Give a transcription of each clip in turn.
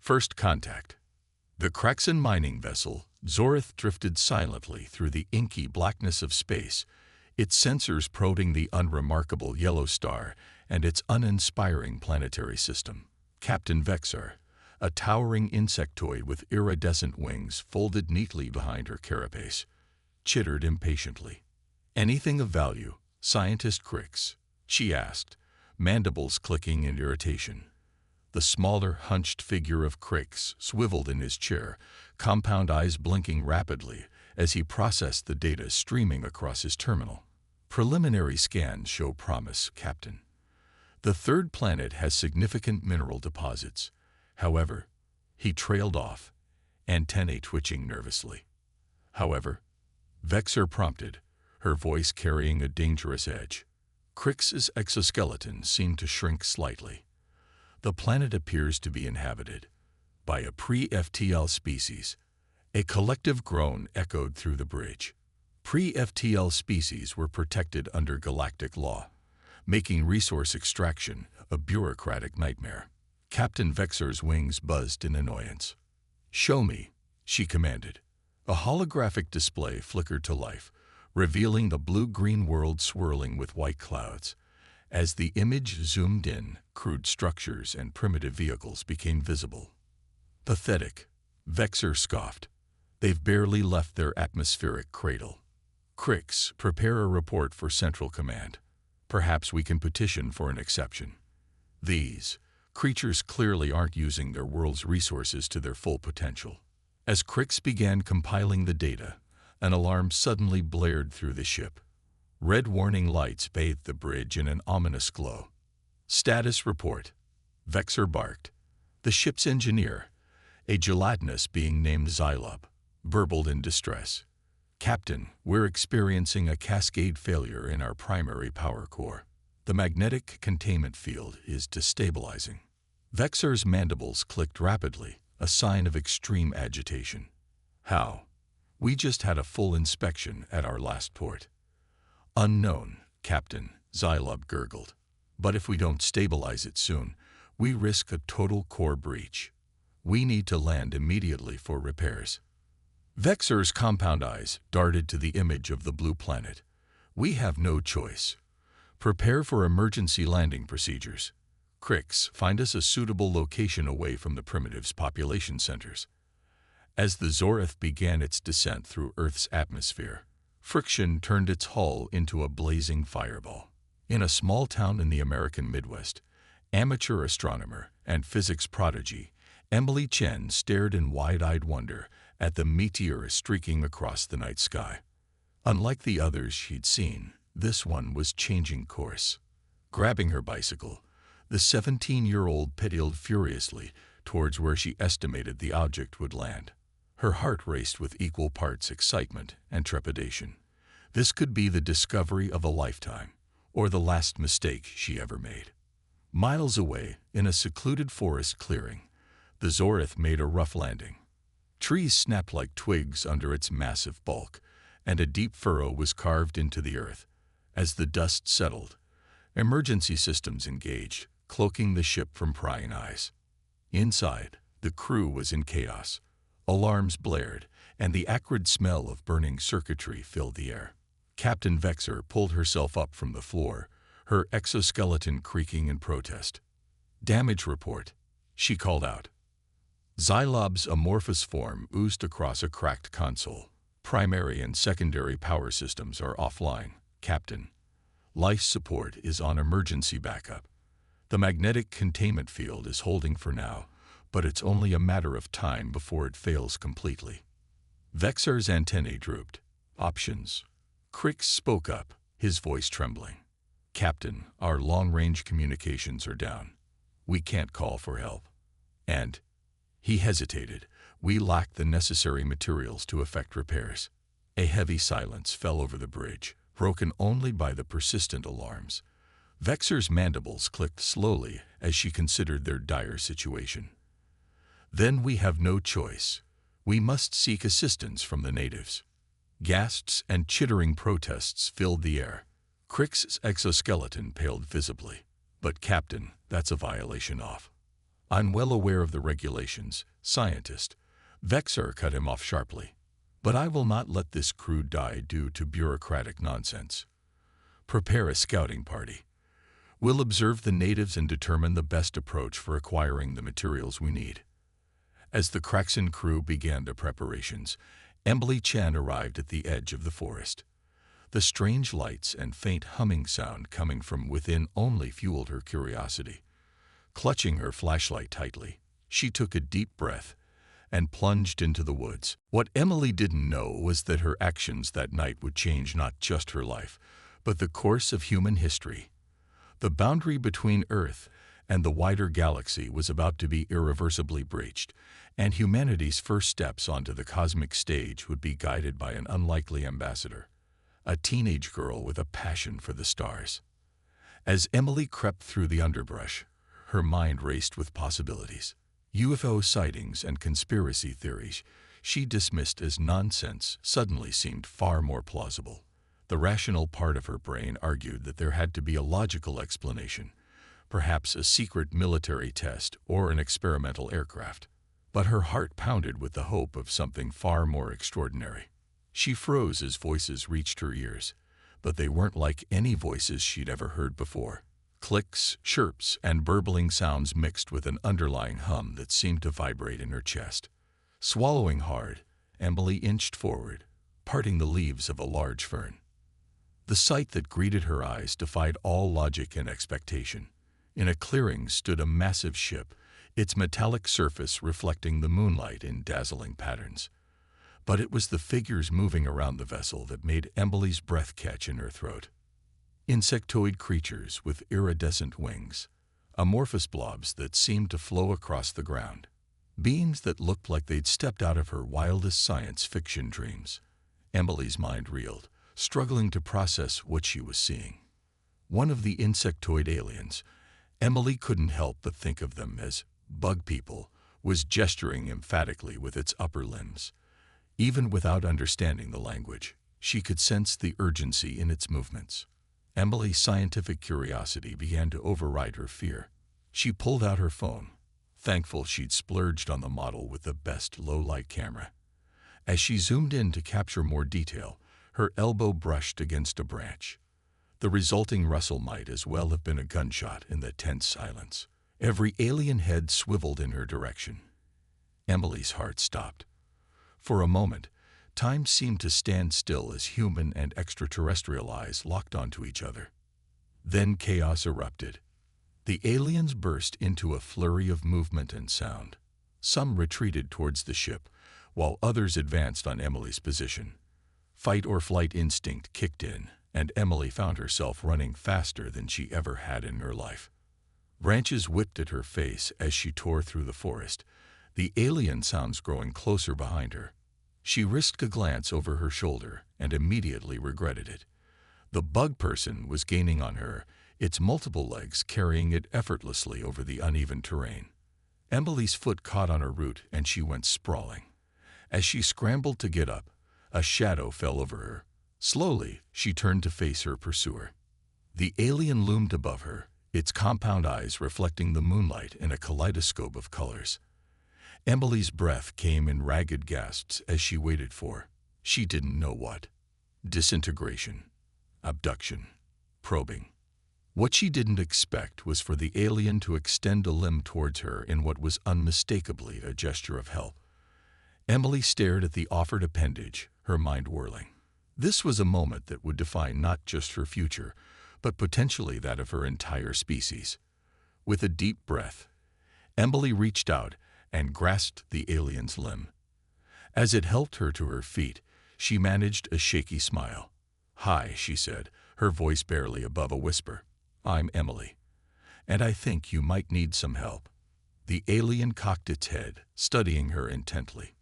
First contact. The Kraxan mining vessel, Zorith, drifted silently through the inky blackness of space, its sensors prodding the unremarkable yellow star and its uninspiring planetary system. Captain Vexar, a towering insectoid with iridescent wings folded neatly behind her carapace, chittered impatiently. "Anything of value, Scientist Crix?" she asked, mandibles clicking in irritation. The smaller, hunched figure of Crix swiveled in his chair, compound eyes blinking rapidly as he processed the data streaming across his terminal. "Preliminary scans show promise, Captain. The third planet has significant mineral deposits. However," he trailed off, antennae twitching nervously. "However," Vexar prompted, her voice carrying a dangerous edge. Crix's exoskeleton seemed to shrink slightly. "The planet appears to be inhabited by a pre-FTL species." A collective groan echoed through the bridge. Pre-FTL species were protected under galactic law, making resource extraction a bureaucratic nightmare. Captain Vexar's wings buzzed in annoyance. "Show me," she commanded. A holographic display flickered to life, revealing the blue-green world swirling with white clouds. As the image zoomed in, crude structures and primitive vehicles became visible. "Pathetic," Vexar scoffed. "They've barely left their atmospheric cradle." "Crix, prepare a report for Central Command. Perhaps we can petition for an exception. These creatures clearly aren't using their world's resources to their full potential." As Crix began compiling the data, an alarm suddenly blared through the ship. Red warning lights bathed the bridge in an ominous glow. "Status report," Vexar barked. The ship's engineer, a gelatinous being named Xylob, burbled in distress. "Captain, we're experiencing a cascade failure in our primary power core. The magnetic containment field is destabilizing." Vexar's mandibles clicked rapidly, a sign of extreme agitation. "How? We just had a full inspection at our last port." "Unknown, Captain," Xylob gurgled. "But if we don't stabilize it soon, we risk a total core breach. We need to land immediately for repairs." Vexar's compound eyes darted to the image of the blue planet. "We have no choice. Prepare for emergency landing procedures. Crix, find us a suitable location away from the primitives' population centers." As the Zorith began its descent through Earth's atmosphere, friction turned its hull into a blazing fireball. In a small town in the American Midwest, amateur astronomer and physics prodigy Emily Chen stared in wide-eyed wonder at the meteor streaking across the night sky. Unlike the others she'd seen, this one was changing course. Grabbing her bicycle, the 17-year-old pedaled furiously towards where she estimated the object would land. Her heart raced with equal parts excitement and trepidation. This could be the discovery of a lifetime, or the last mistake she ever made. Miles away, in a secluded forest clearing, the Zorith made a rough landing. Trees snapped like twigs under its massive bulk, and a deep furrow was carved into the earth. As the dust settled, emergency systems engaged, cloaking the ship from prying eyes. Inside, the crew was in chaos. Alarms blared, and the acrid smell of burning circuitry filled the air. Captain Vexar pulled herself up from the floor, her exoskeleton creaking in protest. "Damage report," she called out. Xylob's amorphous form oozed across a cracked console. "Primary and secondary power systems are offline, Captain. Life support is on emergency backup. The magnetic containment field is holding for now, but it's only a matter of time before it fails completely." Vexar's antennae drooped. "Options." Crix spoke up, his voice trembling. "Captain, our long-range communications are down. We can't call for help. And," he hesitated, "we lack the necessary materials to effect repairs." A heavy silence fell over the bridge, broken only by the persistent alarms. Vexar's mandibles clicked slowly as she considered their dire situation. "Then we have no choice. We must seek assistance from the natives." Gasps and chittering protests filled the air. Crix's exoskeleton paled visibly. "But Captain, that's a violation of I'm well aware of the regulations, scientist. Vexar cut him off sharply. But I will not let this crew die due to bureaucratic nonsense. Prepare a scouting party. We'll observe the natives and determine the best approach for acquiring the materials we need. As the Kraxin crew began their preparations, Emily Chan arrived at the edge of the forest. The strange lights and faint humming sound coming from within only fueled her curiosity. Clutching her flashlight tightly, she took a deep breath and plunged into the woods. What Emily didn't know was that her actions that night would change not just her life, but the course of human history. The boundary between Earth and the wider galaxy was about to be irreversibly breached, and humanity's first steps onto the cosmic stage would be guided by an unlikely ambassador, a teenage girl with a passion for the stars. As Emily crept through the underbrush, her mind raced with possibilities. UFO sightings and conspiracy theories she dismissed as nonsense suddenly seemed far more plausible. The rational part of her brain argued that there had to be a logical explanation, perhaps a secret military test or an experimental aircraft. But her heart pounded with the hope of something far more extraordinary. She froze as voices reached her ears, but they weren't like any voices she'd ever heard before. Clicks, chirps, and burbling sounds mixed with an underlying hum that seemed to vibrate in her chest. Swallowing hard, Emily inched forward, parting the leaves of a large fern. The sight that greeted her eyes defied all logic and expectation. In a clearing stood a massive ship, its metallic surface reflecting the moonlight in dazzling patterns. But it was the figures moving around the vessel that made Emily's breath catch in her throat. Insectoid creatures with iridescent wings, amorphous blobs that seemed to flow across the ground, beings that looked like they'd stepped out of her wildest science fiction dreams. Emily's mind reeled, struggling to process what she was seeing. One of the insectoid aliens, Emily couldn't help but think of them as bug people, was gesturing emphatically with its upper limbs. Even without understanding the language, she could sense the urgency in its movements. Emily's scientific curiosity began to override her fear. She pulled out her phone, thankful she'd splurged on the model with the best low-light camera. As she zoomed in to capture more detail, her elbow brushed against a branch. The resulting rustle might as well have been a gunshot in the tense silence. Every alien head swiveled in her direction. Emily's heart stopped. For a moment, time seemed to stand still as human and extraterrestrial eyes locked onto each other. Then chaos erupted. The aliens burst into a flurry of movement and sound. Some retreated towards the ship, while others advanced on Emily's position. Fight or flight instinct kicked in, and Emily found herself running faster than she ever had in her life. Branches whipped at her face as she tore through the forest, the alien sounds growing closer behind her. She risked a glance over her shoulder and immediately regretted it. The bug person was gaining on her, its multiple legs carrying it effortlessly over the uneven terrain. Emily's foot caught on her root and she went sprawling. As she scrambled to get up, a shadow fell over her. Slowly, she turned to face her pursuer. The alien loomed above her, its compound eyes reflecting the moonlight in a kaleidoscope of colors. Emily's breath came in ragged gasps as she waited for, she didn't know what. Disintegration, abduction, probing. What she didn't expect was for the alien to extend a limb towards her in what was unmistakably a gesture of help. Emily stared at the offered appendage, her mind whirling. This was a moment that would define not just her future, but potentially that of her entire species. With a deep breath, Emily reached out and grasped the alien's limb. As it helped her to her feet, she managed a shaky smile. "Hi," she said, her voice barely above a whisper. "I'm Emily, and I think you might need some help." The alien cocked its head, studying her intently.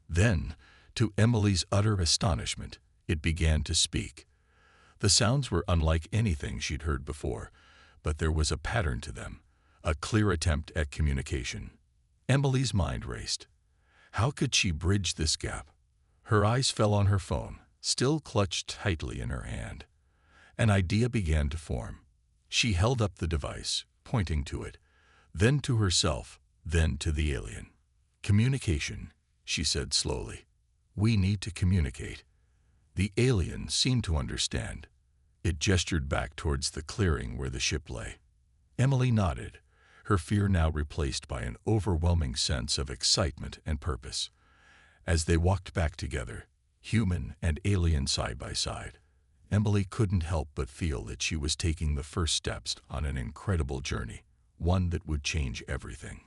Then, to Emily's utter astonishment, it began to speak. The sounds were unlike anything she'd heard before, but there was a pattern to them, a clear attempt at communication. Emily's mind raced. How could she bridge this gap? Her eyes fell on her phone, still clutched tightly in her hand. An idea began to form. She held up the device, pointing to it, then to herself, Then to the alien. "Communication," she said slowly. "We need to communicate." The alien seemed to understand. It gestured back towards the clearing where the ship lay. Emily nodded, her fear now replaced by an overwhelming sense of excitement and purpose. As they walked back together, human and alien side by side, Emily couldn't help but feel that she was taking the first steps on an incredible journey, one that would change everything.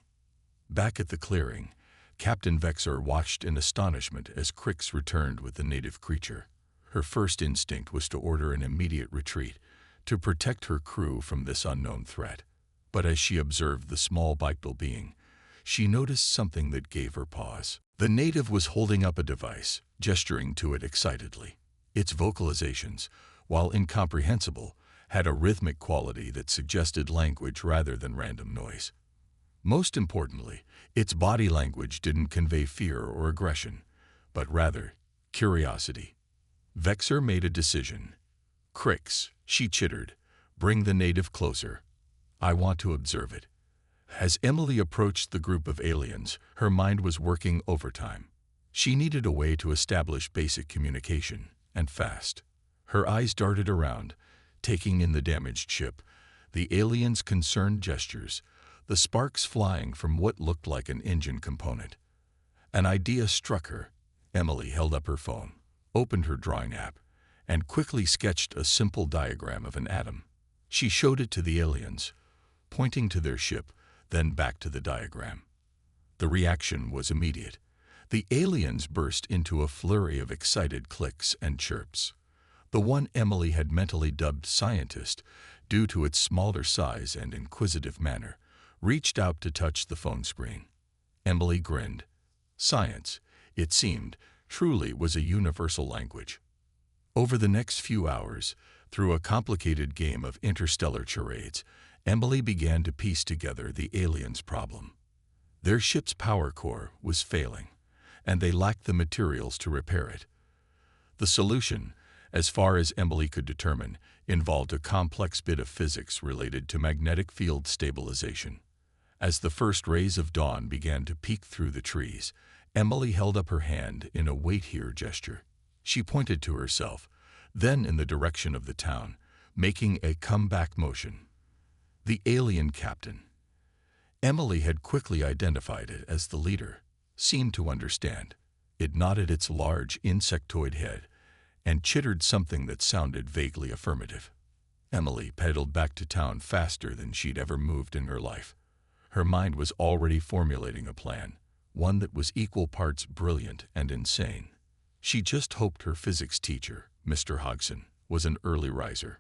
Back at the clearing, Captain Vexor watched in astonishment as Crix returned with the native creature. Her first instinct was to order an immediate retreat, to protect her crew from this unknown threat. But as she observed the small bipedal being, she noticed something that gave her pause. The native was holding up a device, gesturing to it excitedly. Its vocalizations, while incomprehensible, had a rhythmic quality that suggested language rather than random noise. Most importantly, its body language didn't convey fear or aggression, but rather curiosity. Vexor made a decision. "Crix," she chittered, "bring the native closer. I want to observe it." As Emily approached the group of aliens, her mind was working overtime. She needed a way to establish basic communication, and fast. Her eyes darted around, taking in the damaged ship, the aliens' concerned gestures, the sparks flying from what looked like an engine component. An idea struck her. Emily held up her phone, opened her drawing app, and quickly sketched a simple diagram of an atom. She showed it to the aliens, pointing to their ship, then back to the diagram. The reaction was immediate. The aliens burst into a flurry of excited clicks and chirps. The one Emily had mentally dubbed scientist, due to its smaller size and inquisitive manner, reached out to touch the phone screen. Emily grinned. Science, it seemed, truly was a universal language. Over the next few hours, through a complicated game of interstellar charades, Emily began to piece together the aliens' problem. Their ship's power core was failing, and they lacked the materials to repair it. The solution, as far as Emily could determine, involved a complex bit of physics related to magnetic field stabilization. As the first rays of dawn began to peek through the trees, Emily held up her hand in a "wait here" gesture. She pointed to herself, then in the direction of the town, making a comeback motion. The alien captain. Emily had quickly identified it as the leader, seemed to understand. It nodded its large insectoid head and chittered something that sounded vaguely affirmative. Emily pedaled back to town faster than she'd ever moved in her life. Her mind was already formulating a plan, one that was equal parts brilliant and insane. She just hoped her physics teacher, Mr. Hodgson, was an early riser.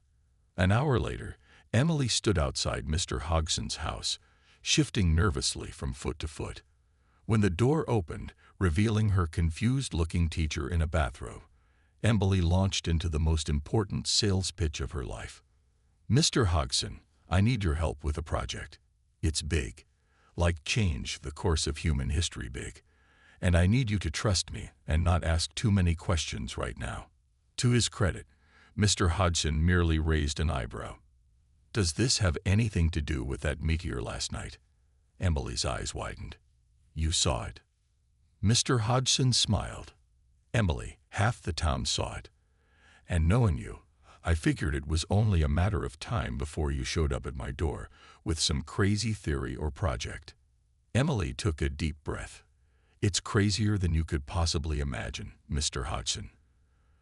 An hour later, Emily stood outside Mr. Hodgson's house, shifting nervously from foot to foot. When the door opened, revealing her confused-looking teacher in a bathrobe, Emily launched into the most important sales pitch of her life. "Mr. Hodgson, I need your help with a project. It's big, like change the course of human history big, and I need you to trust me and not ask too many questions right now." To his credit, Mr. Hodgson merely raised an eyebrow. "Does this have anything to do with that meteor last night?" Emily's eyes widened. "You saw it." Mr. Hodgson smiled. "Emily, half the town saw it. And knowing you, I figured it was only a matter of time before you showed up at my door with some crazy theory or project." Emily took a deep breath. "It's crazier than you could possibly imagine, Mr. Hodgson.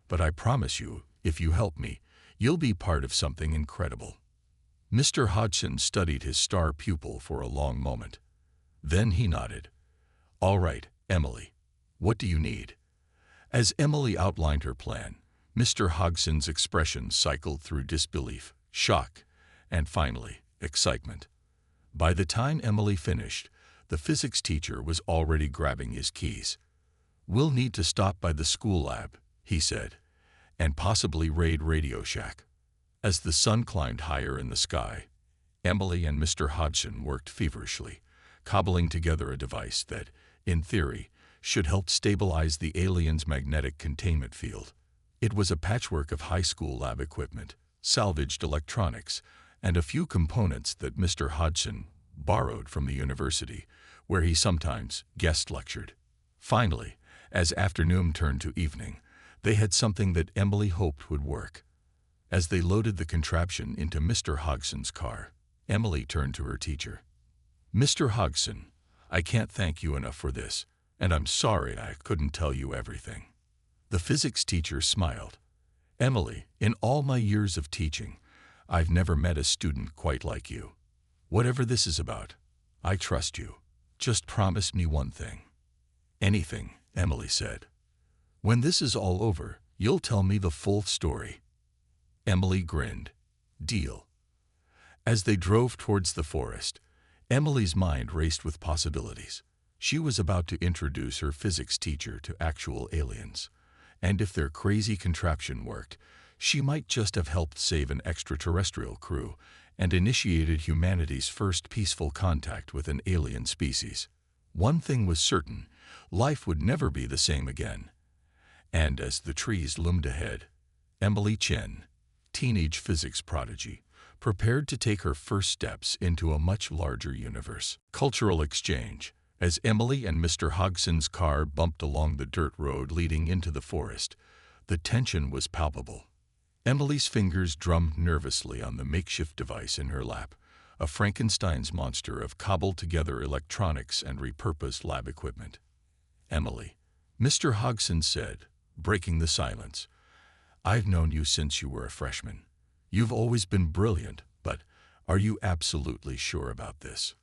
But I promise you, if you help me, you'll be part of something incredible." Mr. Hodgson studied his star pupil for a long moment. Then he nodded. "All right, Emily, what do you need?" As Emily outlined her plan, Mr. Hodgson's expression cycled through disbelief, shock, and finally, excitement. By the time Emily finished, the physics teacher was already grabbing his keys. "We'll need to stop by the school lab," he said, "and possibly raid Radio Shack." As the sun climbed higher in the sky, Emily and Mr. Hodgson worked feverishly, cobbling together a device that, in theory, should help stabilize the aliens' magnetic containment field. It was a patchwork of high school lab equipment, salvaged electronics, and a few components that Mr. Hodgson borrowed from the university, where he sometimes guest lectured. Finally, as afternoon turned to evening, they had something that Emily hoped would work. As they loaded the contraption into Mr. Hodgson's car, Emily turned to her teacher. "Mr. Hodgson, I can't thank you enough for this, and I'm sorry I couldn't tell you everything." The physics teacher smiled. "Emily, in all my years of teaching, I've never met a student quite like you. Whatever this is about, I trust you. Just promise me one thing." "Anything," Emily said. "When this is all over, you'll tell me the full story." Emily grinned. "Deal." As they drove towards the forest, Emily's mind raced with possibilities. She was about to introduce her physics teacher to actual aliens, and if their crazy contraption worked, she might just have helped save an extraterrestrial crew and initiated humanity's first peaceful contact with an alien species. One thing was certain: life would never be the same again. And as the trees loomed ahead, Emily Chen, teenage physics prodigy, prepared to take her first steps into a much larger universe. Cultural exchange. As Emily and Mr. Hodgson's car bumped along the dirt road leading into the forest, the tension was palpable. Emily's fingers drummed nervously on the makeshift device in her lap, a Frankenstein's monster of cobbled-together electronics and repurposed lab equipment. "Emily," Mr. Hodgson said, breaking the silence, "I've known you since you were a freshman. You've always been brilliant, but are you absolutely sure about this?"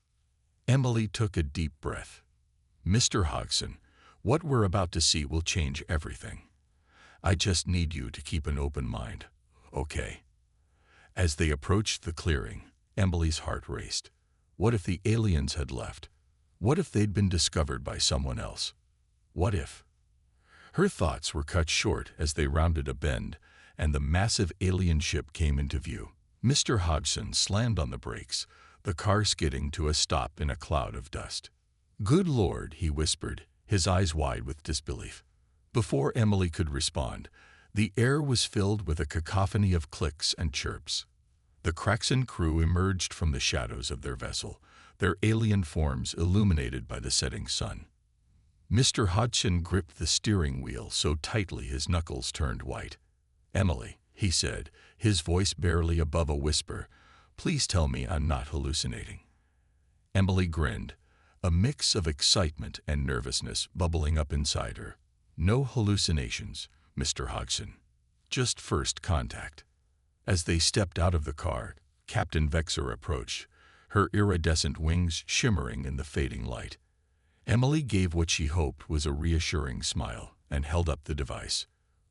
Emily took a deep breath. "Mr. Hodgson, what we're about to see will change everything. I just need you to keep an open mind, okay?" As they approached the clearing, Emily's heart raced. What if the aliens had left? What if they'd been discovered by someone else? What if? Her thoughts were cut short as they rounded a bend, and the massive alien ship came into view. Mr. Hodgson slammed on the brakes, the car skidding to a stop in a cloud of dust. "Good Lord," he whispered, his eyes wide with disbelief. Before Emily could respond, the air was filled with a cacophony of clicks and chirps. The Kraxan crew emerged from the shadows of their vessel, their alien forms illuminated by the setting sun. Mr. Hodgson gripped the steering wheel so tightly his knuckles turned white. "Emily," he said, his voice barely above a whisper, "please tell me I'm not hallucinating." Emily grinned, a mix of excitement and nervousness bubbling up inside her. "No hallucinations, Mr. Hodgson. Just first contact." As they stepped out of the car, Captain Vexer approached, her iridescent wings shimmering in the fading light. Emily gave what she hoped was a reassuring smile and held up the device.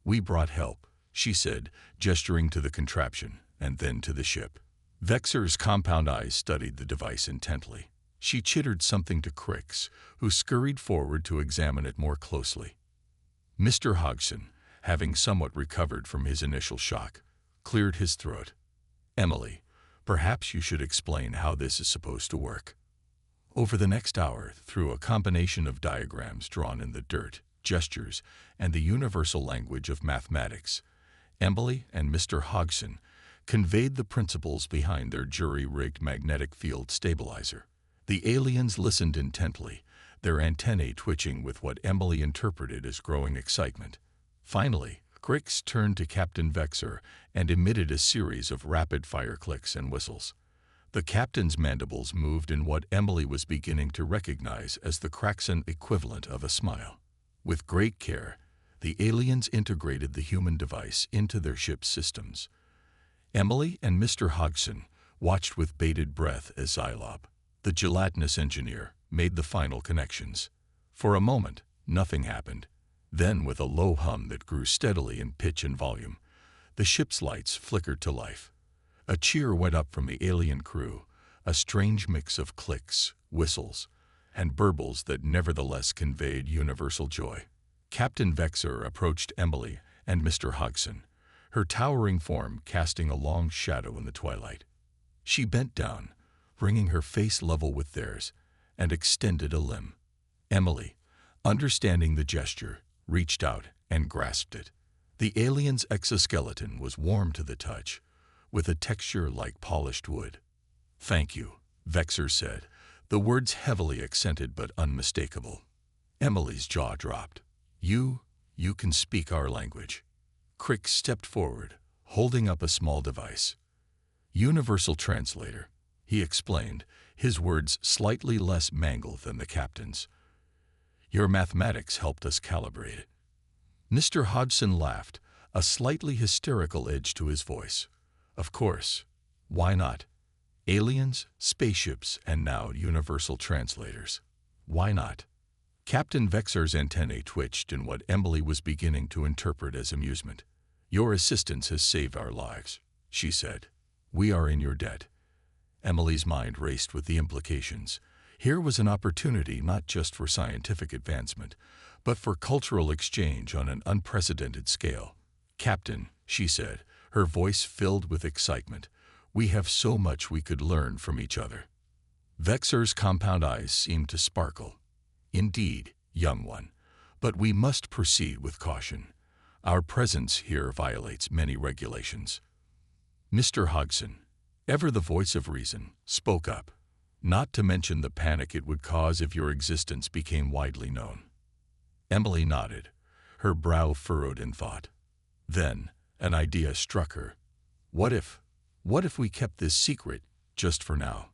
"We brought help," she said, gesturing to the contraption and then to the ship. Vexer's compound eyes studied the device intently. She chittered something to Crix, who scurried forward to examine it more closely. Mr. Hodgson, having somewhat recovered from his initial shock, cleared his throat. "Emily, perhaps you should explain how this is supposed to work." Over the next hour, through a combination of diagrams drawn in the dirt, gestures, and the universal language of mathematics, Emily and Mr. Hodgson conveyed the principles behind their jury-rigged magnetic field stabilizer. The aliens listened intently, their antennae twitching with what Emily interpreted as growing excitement. Finally, Crix turned to Captain Vexer and emitted a series of rapid-fire clicks and whistles. The captain's mandibles moved in what Emily was beginning to recognize as the Kraxan equivalent of a smile. With great care, the aliens integrated the human device into their ship's systems. Emily and Mr. Hodgson watched with bated breath as Xylob, the gelatinous engineer, made the final connections. For a moment, nothing happened. Then, with a low hum that grew steadily in pitch and volume, the ship's lights flickered to life. A cheer went up from the alien crew, a strange mix of clicks, whistles, and burbles that nevertheless conveyed universal joy. Captain Vexer approached Emily and Mr. Hodgson, her towering form casting a long shadow in the twilight. She bent down, bringing her face level with theirs, and extended a limb. Emily, understanding the gesture, reached out and grasped it. The alien's exoskeleton was warm to the touch, with a texture like polished wood. "Thank you," Vexer said, the words heavily accented but unmistakable. Emily's jaw dropped. You can speak our language." Crick stepped forward, holding up a small device. "Universal translator," he explained, his words slightly less mangled than the captain's. "Your mathematics helped us calibrate it." Mr. Hodgson laughed, a slightly hysterical edge to his voice. "Of course. Why not? Aliens, spaceships, and now universal translators. Why not?" Captain Vexar's antennae twitched in what Emily was beginning to interpret as amusement. "Your assistance has saved our lives," she said. "We are in your debt." Emily's mind raced with the implications. Here was an opportunity not just for scientific advancement, but for cultural exchange on an unprecedented scale. "Captain," she said, her voice filled with excitement, "we have so much we could learn from each other." Vexar's compound eyes seemed to sparkle. "Indeed, young one, but we must proceed with caution. Our presence here violates many regulations." Mr. Hodgson, ever the voice of reason, spoke up. "Not to mention the panic it would cause if your existence became widely known." Emily nodded, her brow furrowed in thought. Then an idea struck her. What if we kept this secret just for now?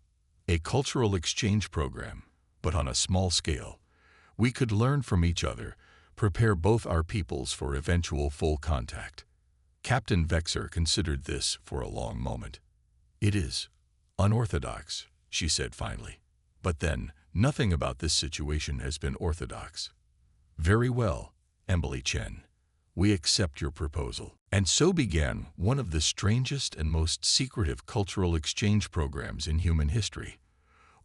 A cultural exchange program, but on a small scale. We could learn from each other, prepare both our peoples for eventual full contact. Captain Vexar considered this for a long moment. "It is unorthodox," she said finally. "But then, nothing about this situation has been orthodox." "Very well, Emily Chen. We accept your proposal." And so began one of the strangest and most secretive cultural exchange programs in human history.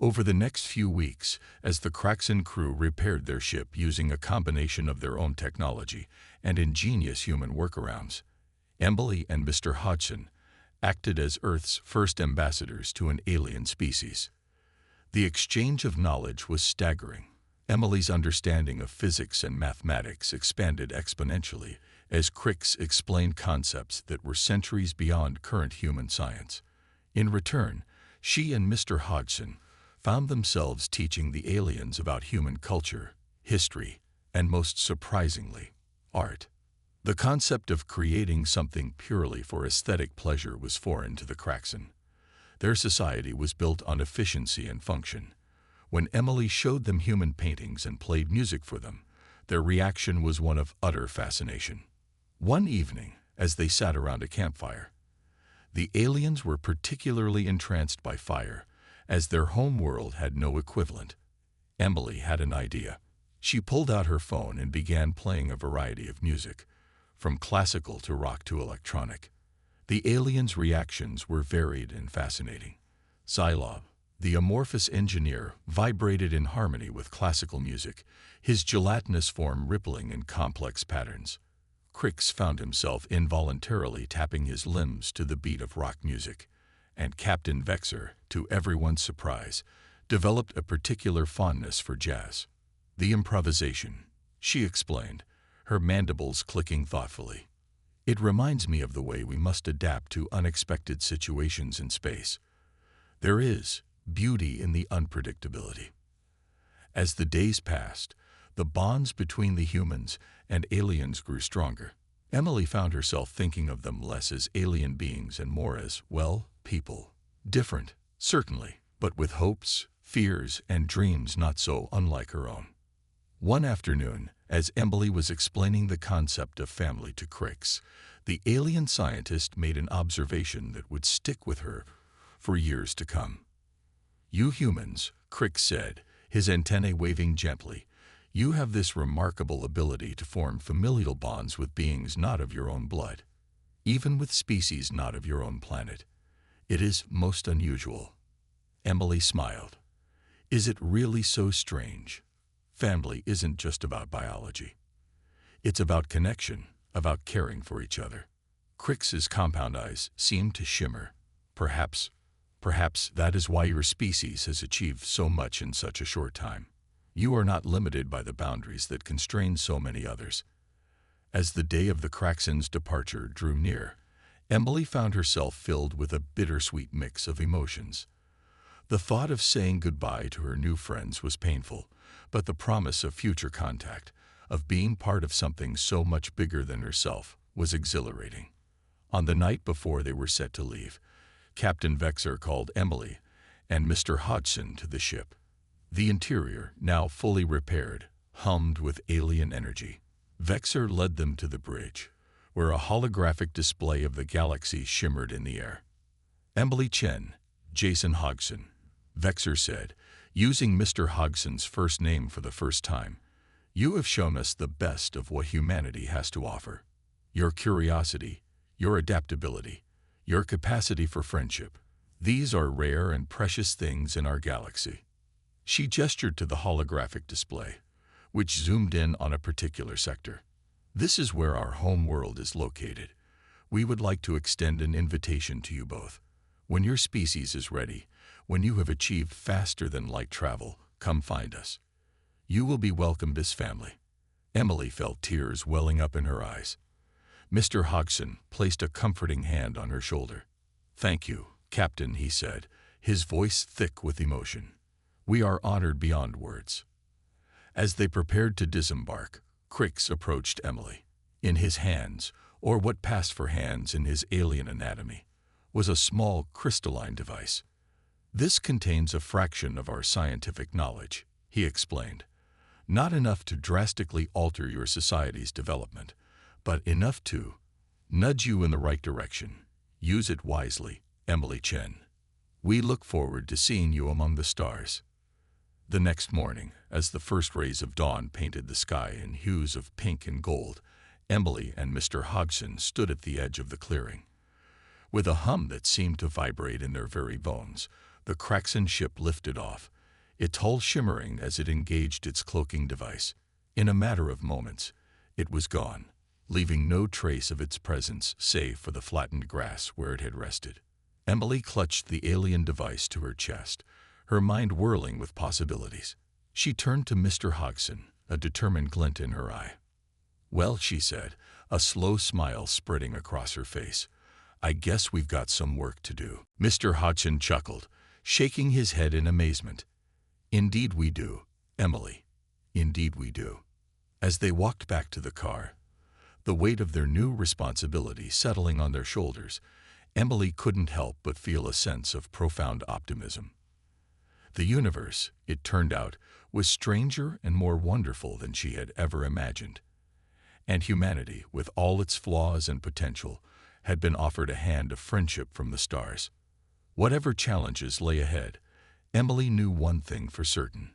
Over the next few weeks, as the Kraxin crew repaired their ship using a combination of their own technology and ingenious human workarounds, Emily and Mr. Hodgson acted as Earth's first ambassadors to an alien species. The exchange of knowledge was staggering. Emily's understanding of physics and mathematics expanded exponentially as Crick explained concepts that were centuries beyond current human science. In return, she and Mr. Hodgson found themselves teaching the aliens about human culture, history, and most surprisingly, art. The concept of creating something purely for aesthetic pleasure was foreign to the Kraxin. Their society was built on efficiency and function. When Emily showed them human paintings and played music for them, their reaction was one of utter fascination. One evening, as they sat around a campfire, the aliens were particularly entranced by fire, as their home world had no equivalent. Emily had an idea. She pulled out her phone and began playing a variety of music, from classical to rock to electronic. The aliens' reactions were varied and fascinating. Silob, the amorphous engineer, vibrated in harmony with classical music, his gelatinous form rippling in complex patterns. Crix found himself involuntarily tapping his limbs to the beat of rock music, and Captain Vexar, to everyone's surprise, developed a particular fondness for jazz. "The improvisation," she explained, her mandibles clicking thoughtfully. "It reminds me of the way we must adapt to unexpected situations in space. There is beauty in the unpredictability." As the days passed, the bonds between the humans and aliens grew stronger. Emily found herself thinking of them less as alien beings and more as, well, people. Different, certainly, but with hopes, fears, and dreams not so unlike her own. One afternoon, as Emily was explaining the concept of family to Crix, the alien scientist made an observation that would stick with her for years to come. "You humans," Crix said, his antennae waving gently, "you have this remarkable ability to form familial bonds with beings not of your own blood, even with species not of your own planet. It is most unusual." Emily smiled. "Is it really so strange? Family isn't just about biology. It's about connection, about caring for each other." Crix's compound eyes seemed to shimmer. Perhaps that is why your species has achieved so much in such a short time. You are not limited by the boundaries that constrain so many others." As the day of the Kraxin's departure drew near, Emily found herself filled with a bittersweet mix of emotions. The thought of saying goodbye to her new friends was painful, but the promise of future contact, of being part of something so much bigger than herself, was exhilarating. On the night before they were set to leave, Captain Vexer called Emily and Mr. Hodgson to the ship. The interior, now fully repaired, hummed with alien energy. Vexer led them to the bridge, where a holographic display of the galaxy shimmered in the air. "Emily Chen, Jason Hodgson," Vexer said, using Mr. Hodgson's first name for the first time. "You have shown us the best of what humanity has to offer. Your curiosity, your adaptability, your capacity for friendship. These are rare and precious things in our galaxy." She gestured to the holographic display, which zoomed in on a particular sector. "This is where our home world is located. We would like to extend an invitation to you both. When your species is ready, when you have achieved faster-than-light travel, come find us. You will be welcomed as family." Emily felt tears welling up in her eyes. Mr. Hodgson placed a comforting hand on her shoulder. "Thank you, Captain," he said, his voice thick with emotion. "We are honored beyond words." As they prepared to disembark, Crix approached Emily. In his hands, or what passed for hands in his alien anatomy, was a small crystalline device. "This contains a fraction of our scientific knowledge," he explained. "Not enough to drastically alter your society's development, but enough to nudge you in the right direction. Use it wisely, Emily Chen. We look forward to seeing you among the stars." The next morning, as the first rays of dawn painted the sky in hues of pink and gold, Emily and Mr. Hodgson stood at the edge of the clearing. With a hum that seemed to vibrate in their very bones, the Kraxan ship lifted off, its hull shimmering as it engaged its cloaking device. In a matter of moments, it was gone, leaving no trace of its presence save for the flattened grass where it had rested. Emily clutched the alien device to her chest, her mind whirling with possibilities. She turned to Mr. Hodgson, a determined glint in her eye. "Well," she said, a slow smile spreading across her face, "I guess we've got some work to do." Mr. Hodgson chuckled, shaking his head in amazement. "Indeed we do, Emily. Indeed we do." As they walked back to the car, the weight of their new responsibility settling on their shoulders, Emily couldn't help but feel a sense of profound optimism. The universe, it turned out, was stranger and more wonderful than she had ever imagined. And humanity, with all its flaws and potential, had been offered a hand of friendship from the stars. Whatever challenges lay ahead, Emily knew one thing for certain.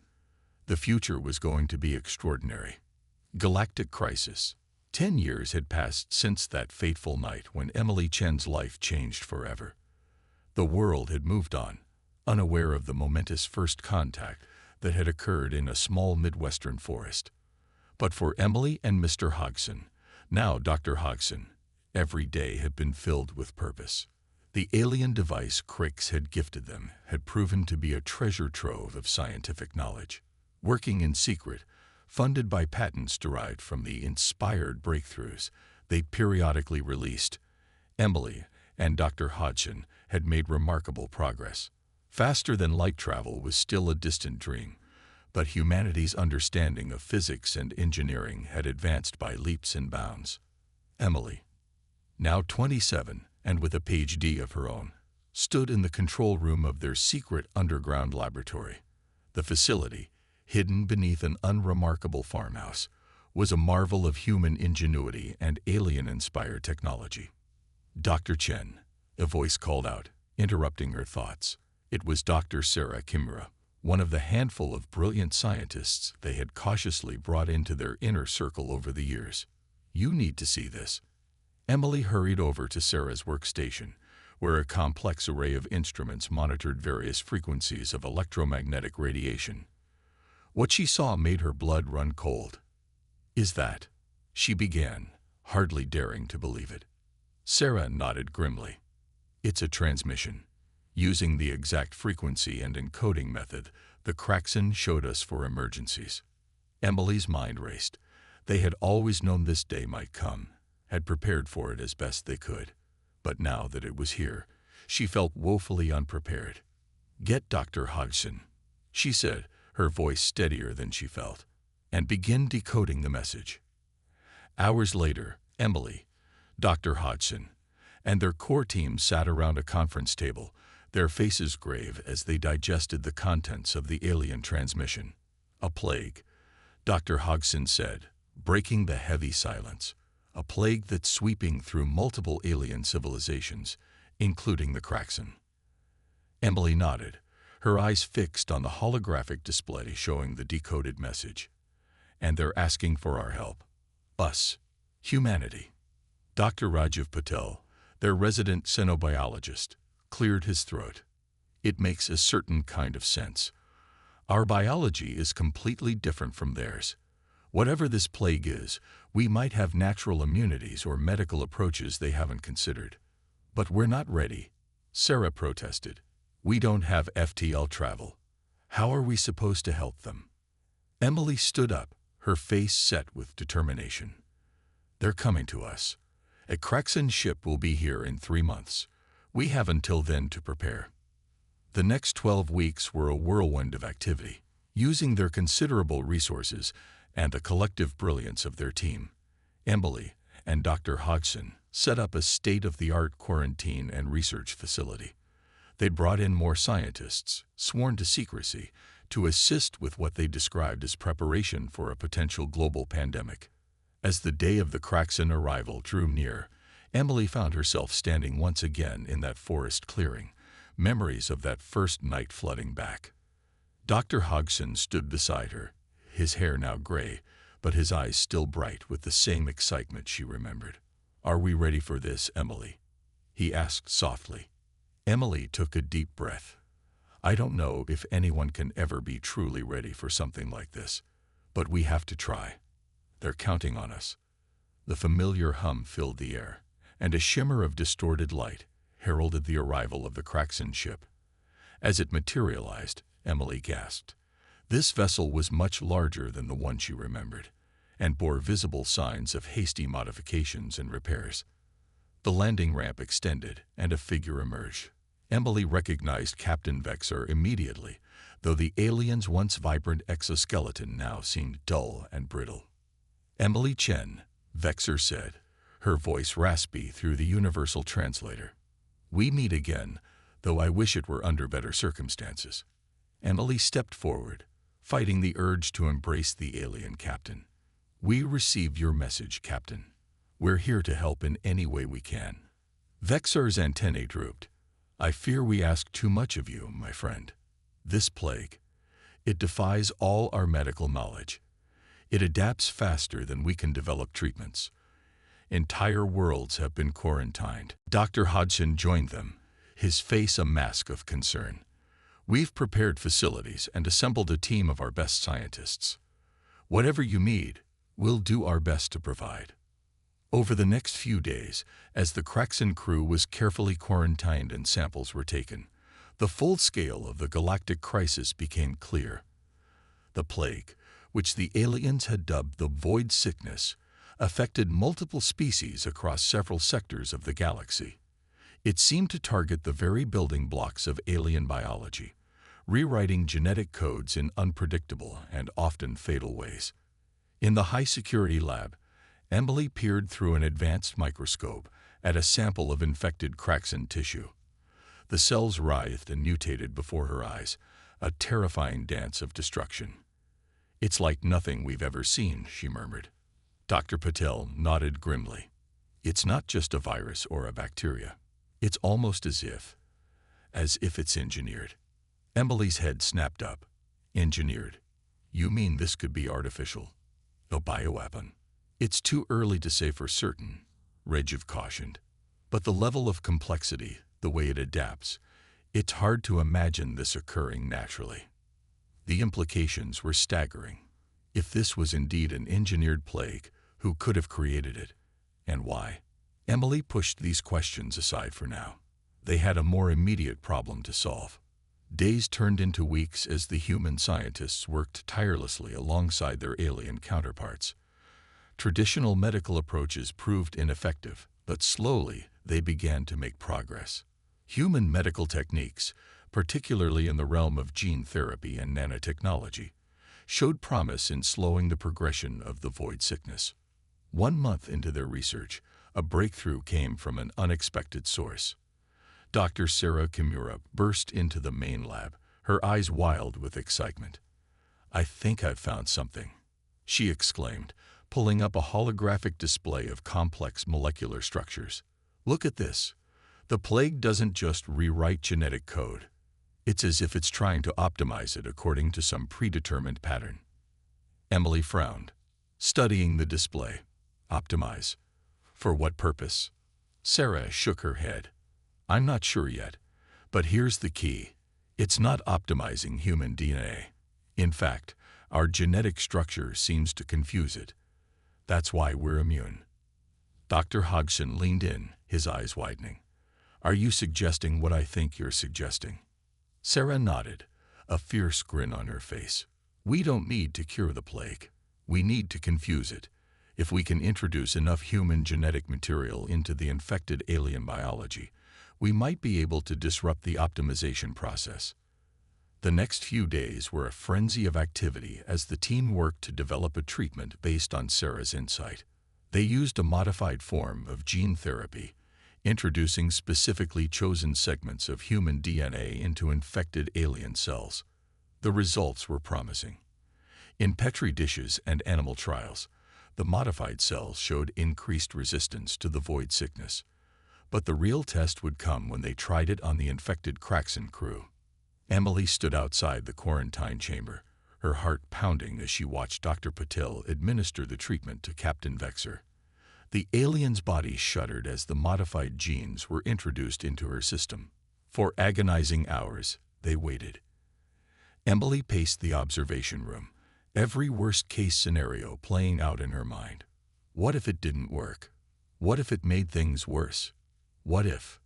The future was going to be extraordinary. Galactic crisis. 10 years had passed since that fateful night when Emily Chen's life changed forever. The world had moved on, unaware of the momentous first contact that had occurred in a small Midwestern forest. But for Emily and Mr. Hodgson, now Dr. Hodgson, every day had been filled with purpose. The alien device Crix had gifted them had proven to be a treasure trove of scientific knowledge. Working in secret, funded by patents derived from the inspired breakthroughs they periodically released, Emily and Dr. Hodgson had made remarkable progress. Faster-than-light travel was still a distant dream, but humanity's understanding of physics and engineering had advanced by leaps and bounds. Emily, now 27 and with a PhD of her own, stood in the control room of their secret underground laboratory. The facility, hidden beneath an unremarkable farmhouse, was a marvel of human ingenuity and alien-inspired technology. "Dr. Chen," a voice called out, interrupting her thoughts. It was Dr. Sarah Kimura, one of the handful of brilliant scientists they had cautiously brought into their inner circle over the years. "You need to see this." Emily hurried over to Sarah's workstation, where a complex array of instruments monitored various frequencies of electromagnetic radiation. What she saw made her blood run cold. "Is that?" she began, hardly daring to believe it. Sarah nodded grimly. "It's a transmission. Using the exact frequency and encoding method the Kraxan showed us for emergencies." Emily's mind raced. They had always known this day might come, had prepared for it as best they could. But now that it was here, she felt woefully unprepared. "Get Dr. Hodgson," she said, her voice steadier than she felt, "and begin decoding the message." Hours later, Emily, Dr. Hodgson, and their core team sat around a conference table, their faces grave as they digested the contents of the alien transmission. "A plague," Dr. Hodgson said, breaking the heavy silence. "A plague that's sweeping through multiple alien civilizations, including the Kraxan." Emily nodded, her eyes fixed on the holographic display showing the decoded message. "And they're asking for our help. Us. Humanity." Dr. Rajiv Patel, their resident xenobiologist, cleared his throat. "It makes a certain kind of sense. Our biology is completely different from theirs. Whatever this plague is, we might have natural immunities or medical approaches they haven't considered. But we're not ready," Sarah protested. "We don't have FTL travel. How are we supposed to help them?" Emily stood up, her face set with determination. "They're coming to us. A Kraxan ship will be here in 3 months. We have until then to prepare." The next 12 weeks were a whirlwind of activity, using their considerable resources and the collective brilliance of their team. Emily and Dr. Hodgson set up a state-of-the-art quarantine and research facility. They'd brought in more scientists, sworn to secrecy, to assist with what they described as preparation for a potential global pandemic. As the day of the Kraxan arrival drew near, Emily found herself standing once again in that forest clearing, memories of that first night flooding back. Dr. Hodgson stood beside her, his hair now gray, but his eyes still bright with the same excitement she remembered. "Are we ready for this, Emily?" he asked softly. Emily took a deep breath. "I don't know if anyone can ever be truly ready for something like this, but we have to try. They're counting on us." The familiar hum filled the air, and a shimmer of distorted light heralded the arrival of the Kraxan ship. As it materialized, Emily gasped. This vessel was much larger than the one she remembered, and bore visible signs of hasty modifications and repairs. The landing ramp extended, and a figure emerged. Emily recognized Captain Vexer immediately, though the alien's once vibrant exoskeleton now seemed dull and brittle. "Emily Chen," Vexer said, her voice raspy through the universal translator. "We meet again, though I wish it were under better circumstances." Emily stepped forward, fighting the urge to embrace the alien captain. "We received your message, Captain. We're here to help in any way we can." Vexer's antennae drooped. "I fear we ask too much of you, my friend. This plague, it defies all our medical knowledge. It adapts faster than we can develop treatments. Entire worlds have been quarantined." Dr. Hodgson joined them, his face a mask of concern. "We've prepared facilities and assembled a team of our best scientists. Whatever you need, we'll do our best to provide." Over the next few days, as the Kraxan crew was carefully quarantined and samples were taken, the full scale of the galactic crisis became clear. The plague, which the aliens had dubbed the Void Sickness, affected multiple species across several sectors of the galaxy. It seemed to target the very building blocks of alien biology, rewriting genetic codes in unpredictable and often fatal ways. In the high-security lab, Emily peered through an advanced microscope at a sample of infected Kraxan tissue. The cells writhed and mutated before her eyes, a terrifying dance of destruction. "It's like nothing we've ever seen," she murmured. Dr. Patel nodded grimly. "It's not just a virus or a bacteria. It's almost as if it's engineered." Emily's head snapped up. "Engineered? You mean this could be artificial? A bioweapon?" "It's too early to say for certain," Rajiv cautioned. "But the level of complexity, the way it adapts, it's hard to imagine this occurring naturally." The implications were staggering. If this was indeed an engineered plague, who could have created it, and why? Emily pushed these questions aside for now. They had a more immediate problem to solve. Days turned into weeks as the human scientists worked tirelessly alongside their alien counterparts. Traditional medical approaches proved ineffective, but slowly they began to make progress. Human medical techniques, particularly in the realm of gene therapy and nanotechnology, showed promise in slowing the progression of the void sickness. 1 month into their research, a breakthrough came from an unexpected source. Dr. Sarah Kimura burst into the main lab, her eyes wild with excitement. "I think I've found something," she exclaimed, pulling up a holographic display of complex molecular structures. "Look at this. The plague doesn't just rewrite genetic code. It's as if it's trying to optimize it according to some predetermined pattern." Emily frowned, studying the display. "Optimize? For what purpose?" Sarah shook her head. "I'm not sure yet, but here's the key. It's not optimizing human DNA. In fact, our genetic structure seems to confuse it. That's why we're immune." Dr. Hodgson leaned in, his eyes widening. "Are you suggesting what I think you're suggesting?" Sarah nodded, a fierce grin on her face. "We don't need to cure the plague. We need to confuse it. If we can introduce enough human genetic material into the infected alien biology, we might be able to disrupt the optimization process." The next few days were a frenzy of activity as the team worked to develop a treatment based on Sarah's insight. They used a modified form of gene therapy, introducing specifically chosen segments of human DNA into infected alien cells. The results were promising. In Petri dishes and animal trials, the modified cells showed increased resistance to the void sickness. But the real test would come when they tried it on the infected Kraxan crew. Emily stood outside the quarantine chamber, her heart pounding as she watched Dr. Patel administer the treatment to Captain Vexer. The alien's body shuddered as the modified genes were introduced into her system. For agonizing hours, they waited. Emily paced the observation room, every worst-case scenario playing out in her mind. What if it didn't work? What if it made things worse? What if?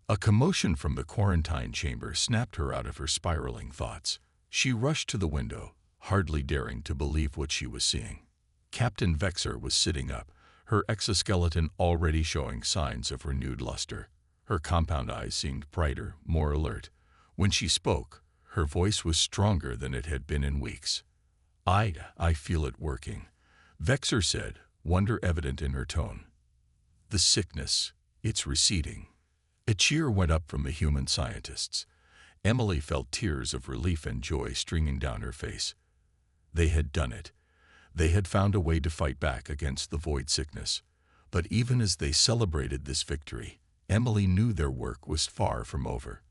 A commotion from the quarantine chamber snapped her out of her spiraling thoughts. She rushed to the window, hardly daring to believe what she was seeing. Captain Vexer was sitting up, her exoskeleton already showing signs of renewed luster. Her compound eyes seemed brighter, more alert. When she spoke, her voice was stronger than it had been in weeks. I feel it working," Vexer said, wonder evident in her tone. "The sickness, it's receding." A cheer went up from the human scientists. Emily felt tears of relief and joy streaming down her face. They had done it. They had found a way to fight back against the void sickness. But even as they celebrated this victory, Emily knew their work was far from over.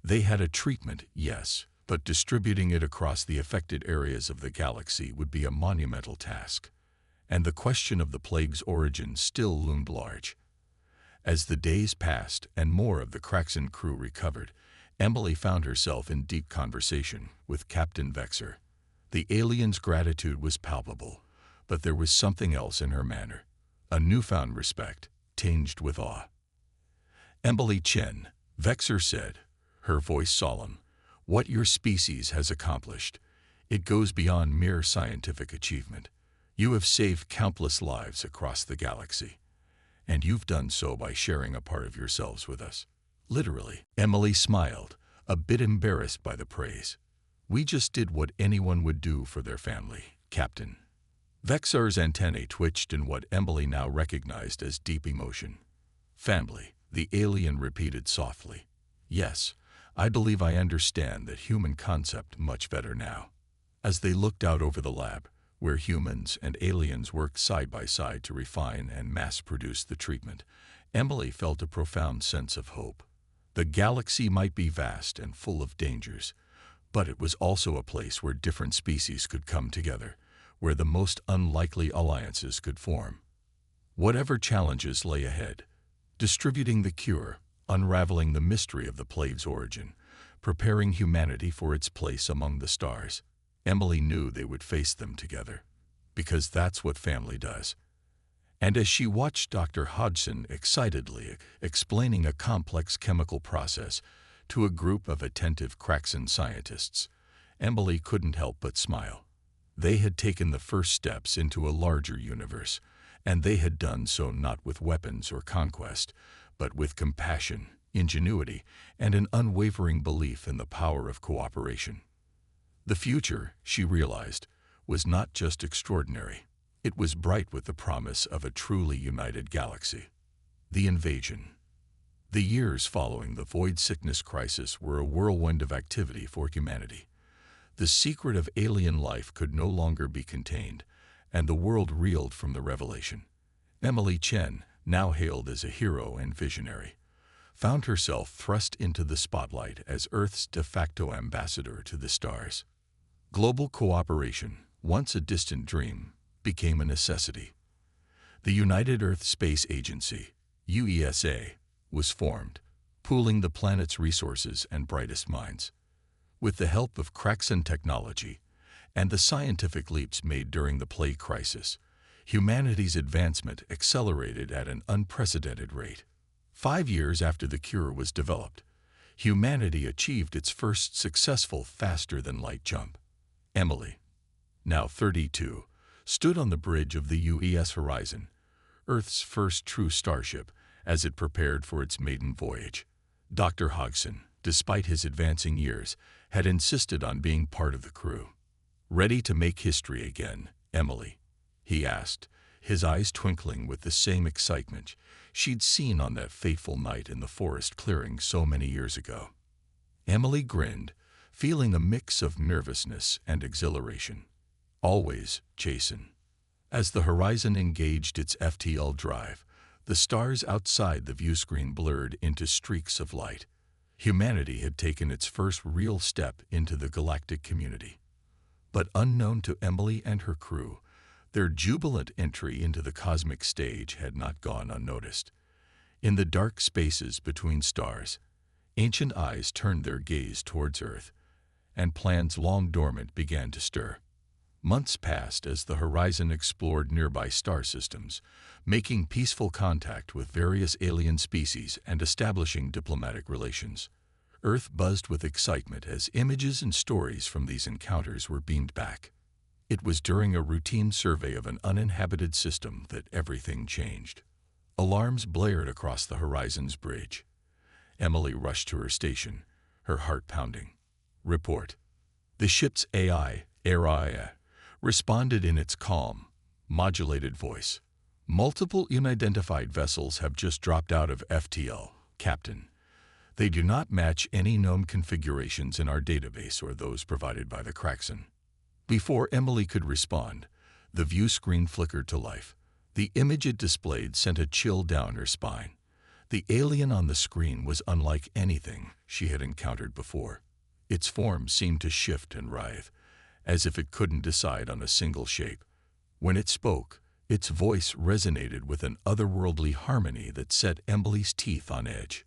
They had a treatment, yes, but distributing it across the affected areas of the galaxy would be a monumental task. And the question of the plague's origin still loomed large. As the days passed and more of the Kraxan crew recovered, Emily found herself in deep conversation with Captain Vexer. The alien's gratitude was palpable, but there was something else in her manner, a newfound respect, tinged with awe. "Emily Chen," Vexer said, her voice solemn, "what your species has accomplished, it goes beyond mere scientific achievement. You have saved countless lives across the galaxy. And you've done so by sharing a part of yourselves with us. Literally." Emily smiled, a bit embarrassed by the praise. "We just did what anyone would do for their family, Captain." Vexar's antennae twitched in what Emily now recognized as deep emotion. "Family," the alien repeated softly. "Yes, I believe I understand that human concept much better now." As they looked out over the lab, where humans and aliens worked side by side to refine and mass-produce the treatment, Emily felt a profound sense of hope. The galaxy might be vast and full of dangers, but it was also a place where different species could come together, where the most unlikely alliances could form. Whatever challenges lay ahead, distributing the cure, unraveling the mystery of the plague's origin, preparing humanity for its place among the stars, Emily knew they would face them together, because that's what family does. And as she watched Dr. Hodgson excitedly explaining a complex chemical process to a group of attentive Kraxan scientists, Emily couldn't help but smile. They had taken the first steps into a larger universe, and they had done so not with weapons or conquest, but with compassion, ingenuity, and an unwavering belief in the power of cooperation. The future, she realized, was not just extraordinary. It was bright with the promise of a truly united galaxy. The invasion. The years following the void sickness crisis were a whirlwind of activity for humanity. The secret of alien life could no longer be contained, and the world reeled from the revelation. Emily Chen, now hailed as a hero and visionary, found herself thrust into the spotlight as Earth's de facto ambassador to the stars. Global cooperation, once a distant dream, became a necessity. The United Earth Space Agency, UESA, was formed, pooling the planet's resources and brightest minds. With the help of Kraxan technology and the scientific leaps made during the plague crisis, humanity's advancement accelerated at an unprecedented rate. 5 years after the cure was developed, humanity achieved its first successful faster-than-light jump. Emily, now 32, stood on the bridge of the UES Horizon, Earth's first true starship, as it prepared for its maiden voyage. Dr. Hodgson, despite his advancing years, had insisted on being part of the crew. "Ready to make history again, Emily?" he asked, his eyes twinkling with the same excitement she'd seen on that fateful night in the forest clearing so many years ago. Emily grinned, feeling a mix of nervousness and exhilaration. "Always, Jason." As the horizon engaged its FTL drive, the stars outside the viewscreen blurred into streaks of light. Humanity had taken its first real step into the galactic community. But unknown to Emily and her crew, their jubilant entry into the cosmic stage had not gone unnoticed. In the dark spaces between stars, ancient eyes turned their gaze towards Earth, and plans long dormant began to stir. Months passed as the horizon explored nearby star systems, making peaceful contact with various alien species and establishing diplomatic relations. Earth buzzed with excitement as images and stories from these encounters were beamed back. It was during a routine survey of an uninhabited system that everything changed. Alarms blared across the horizon's bridge. Emily rushed to her station, her heart pounding. "Report." The ship's AI, responded in its calm, modulated voice. "Multiple unidentified vessels have just dropped out of FTL, Captain. They do not match any known configurations in our database or those provided by the Kraxan." Before Emily could respond, the view screen flickered to life. The image it displayed sent a chill down her spine. The alien on the screen was unlike anything she had encountered before. Its form seemed to shift and writhe, as if it couldn't decide on a single shape. When it spoke, its voice resonated with an otherworldly harmony that set Emily's teeth on edge.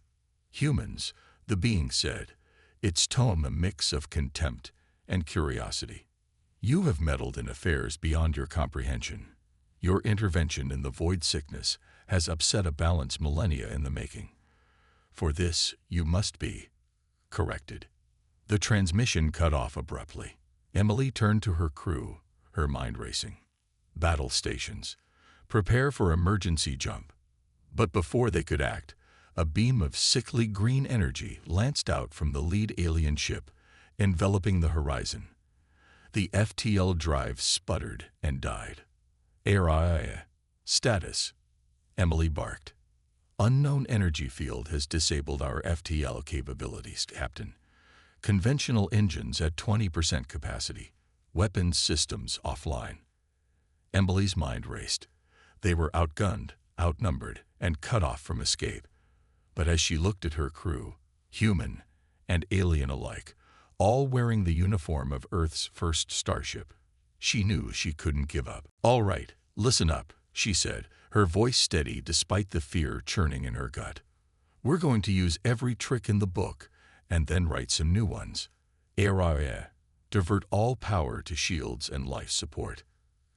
"Humans," the being said, its tone a mix of contempt and curiosity. "You have meddled in affairs beyond your comprehension. Your intervention in the void sickness has upset a balance millennia in the making. For this, you must be corrected." The transmission cut off abruptly. Emily turned to her crew, her mind racing. "Battle stations. Prepare for emergency jump." But before they could act, a beam of sickly green energy lanced out from the lead alien ship, enveloping the horizon. The FTL drive sputtered and died. Status," Emily barked. "Unknown energy field has disabled our FTL capabilities, Captain. Conventional engines at 20% capacity. Weapons systems offline." Emily's mind raced. They were outgunned, outnumbered, and cut off from escape. But as she looked at her crew, human and alien alike, all wearing the uniform of Earth's first starship, she knew she couldn't give up. "All right, listen up," she said, her voice steady despite the fear churning in her gut. "We're going to use every trick in the book and then write some new ones. Divert all power to shields and life support.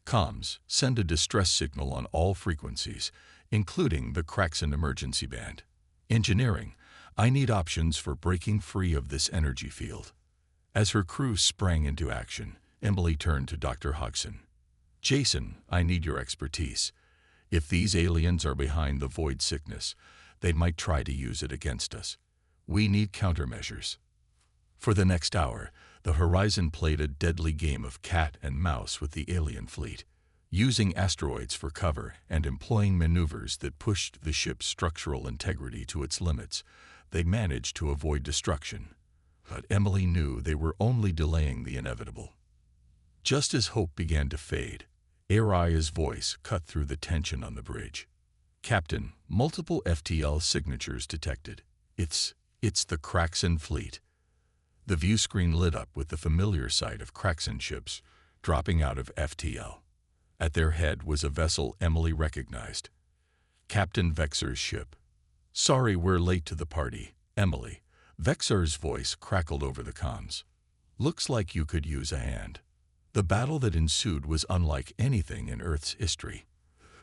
Comms, send a distress signal on all frequencies, including the Kraxan emergency band. Engineering, I need options for breaking free of this energy field." As her crew sprang into action, Emily turned to Dr. Hodgson. "Jason, I need your expertise. If these aliens are behind the void sickness, They might try to use it against us. We need countermeasures. For the next hour, the Horizon played a deadly game of cat and mouse with the alien fleet, using asteroids for cover and employing maneuvers that pushed the ship's structural integrity to its limits. They managed to avoid destruction, but Emily knew they were only delaying the inevitable. Just as hope began to fade, Ariah's voice cut through the tension on the bridge. "Captain, multiple FTL signatures detected. It's the Kraxan fleet." The view screen lit up with the familiar sight of Kraxan ships dropping out of FTL. At their head was a vessel Emily recognized. Captain Vexar's ship. "Sorry we're late to the party, Emily." Vexar's voice crackled over the comms. "Looks like you could use a hand." The battle that ensued was unlike anything in Earth's history.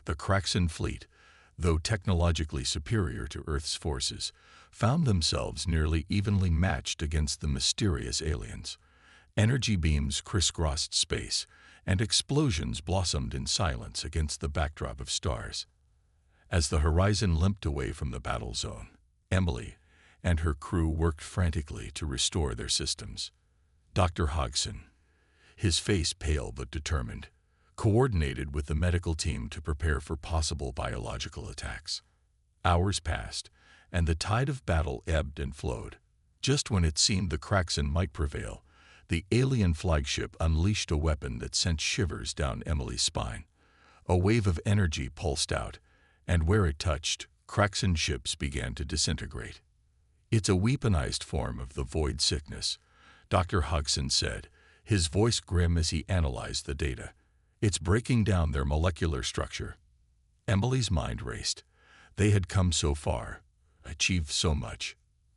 The Kraxan fleet, though technologically superior to Earth's forces, found themselves nearly evenly matched against the mysterious aliens. Energy beams crisscrossed space, and explosions blossomed in silence against the backdrop of stars. As the Horizon limped away from the battle zone, Emily and her crew worked frantically to restore their systems. Dr. Hodgson, his face pale but determined, coordinated with the medical team to prepare for possible biological attacks. Hours passed, and the tide of battle ebbed and flowed. Just when it seemed the Kraxan might prevail, the alien flagship unleashed a weapon that sent shivers down Emily's spine. A wave of energy pulsed out, and where it touched, Kraxan ships began to disintegrate. "It's a weaponized form of the void sickness," Dr. Hodgson said, his voice grim as he analyzed the data. "It's breaking down their molecular structure." Emily's mind raced. They had come so far, achieved so much.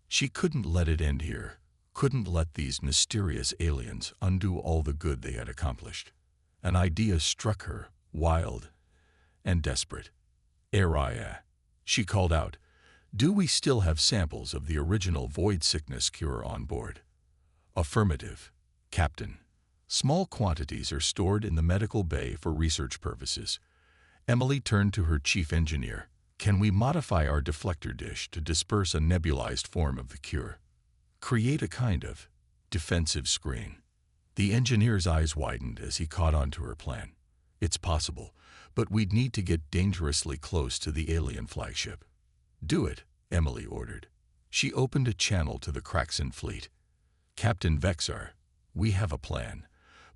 She couldn't let it end here, couldn't let these mysterious aliens undo all the good they had accomplished. An idea struck her, wild and desperate. "Ariah," she called out, "do we still have samples of the original void sickness cure on board?" "Affirmative, Captain. Small quantities are stored in the medical bay for research purposes." Emily turned to her chief engineer. "Can we modify our deflector dish to disperse a nebulized form of the cure? Create a kind of defensive screen?" The engineer's eyes widened as he caught on to her plan. "It's possible, but we'd need to get dangerously close to the alien flagship." "Do it," Emily ordered. She opened a channel to the Kraxan fleet. "Captain Vexar, we have a plan,